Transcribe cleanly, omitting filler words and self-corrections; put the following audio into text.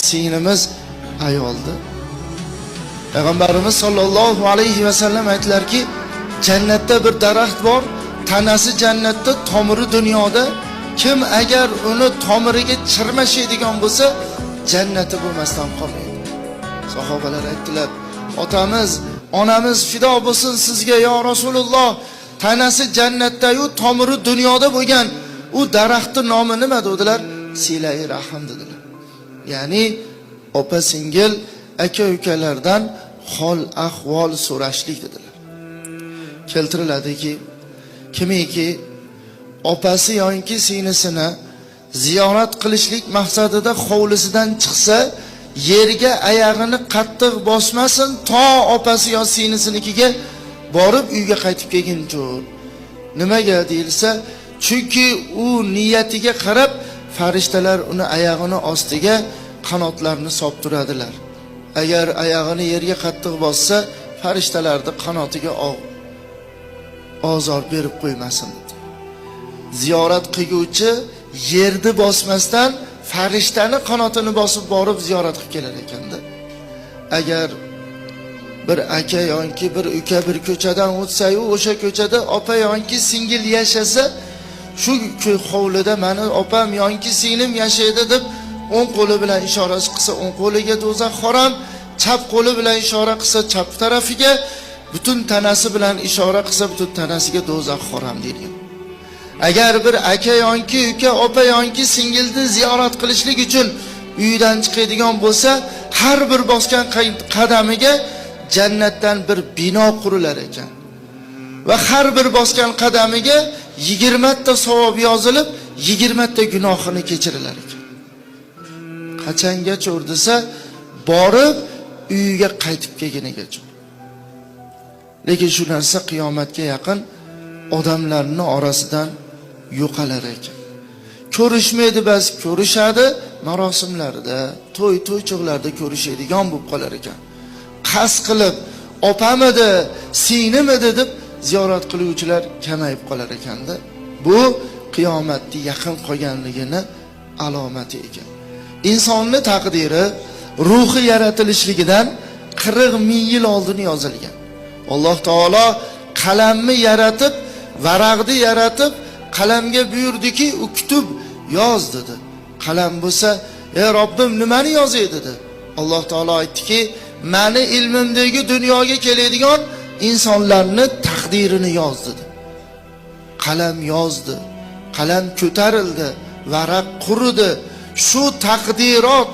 singlimiz ayoldi. Payg'ambarimiz sollallohu alayhi vasallam aytdilarki, jannatda bir daraxt bor, tanasi jannatda, tomiri dunyoda. Kim agar uni tomiriga chirmashadigan bo'lsa, jannati bo'lmasdan qolmaydi. Sahobalar aytdilar, otamiz, onamiz fido bo'lsin sizga ya Rasululloh. Tanasi jannatda-yu, tomiri dunyoda bo'lgan u daraxtning nomi nima dedilar? Silai rahim dedilar. Ya'ni opa singil, aka ukalardan hol ahvol so'rashlik dedilar. Keltiriladiki, kimiki opasi yoki singlisini ziyorat qilishlik maqsadida hovlisidan chiqsa, yerga oyog'ini qattiq bosmasin, to opasi yo singlisiga borib uyga qaytib kelguncha. Nimaga deyilsa, chunki u niyatiga qarab farishtalar uni oyog'ini ostiga qanotlarini solib turadilar. Agar oyog'ini yerga qattiq bossa, farishtalarning qanotiga ozor berib qo'ymasin. Ziyorat qilguvchi yerni bosmasdan farishtani qanotini bosib borib ziyorat qilib kelar ekanda. Agar bir aka yoki bir uka bir ko'chadan o'tsa-yu, o'sha ko'chada opa yoki singil yashasa, shu hovlida meni opam yoki singlim yashaydi deb o'ng qo'li bilan ishora qilsa, o'ng qo'liga do'zax harom, chap qo'li bilan ishora qilsa, chap tarafiga, butun tanasi bilan ishora qilsa, butun tanasiga do'zax harom deyilgan. Agar bir aka yoki uka, opa yoki singilni ziyorat qilishlik uchun uydan chiqadigan bo'lsa, har bir bosgan qadamiga jannatdan bir bino qurilar ekan. Va har bir bosgan qadamiga 20 ta savob yozilib, 20 ta gunohini kechirilar ekan. Qachongacha desa, borib uyiga qaytib kelganigacha. Lekin shu narsa qiyomatga yaqin odamlarning orasidan yo'qalar ekan. Ko'rishmaydi, bas ko'rishadi, marosimlarda, to'y-to'ychiqlarda ko'rishadigan bo'lib qolar ekan. Qas qilib opamidi, singlimidi deb ziyorat qiluvchilar kamayib qolar ekanda. Bu qiyomatning yaqin qolganligini alomati ekan. Insonning taqdiri ruhi yaratilishligidan 40 ming yil oldin yozilgan. Alloh taolo qalamni yaratib, varaqni yaratib, qalamga buyurdiki, u kutub yoz dedi. Qalam bo'lsa, "Ey Robbim, nimani yozay?" dedi. Alloh taolo aytdiki, "Meni ilmimdagi dunyoga keladigan insonlarning taqdirini yoz" dedi. Qalam yozdi, qalam ko'tarildi, varaq quridi. Shu taqdirot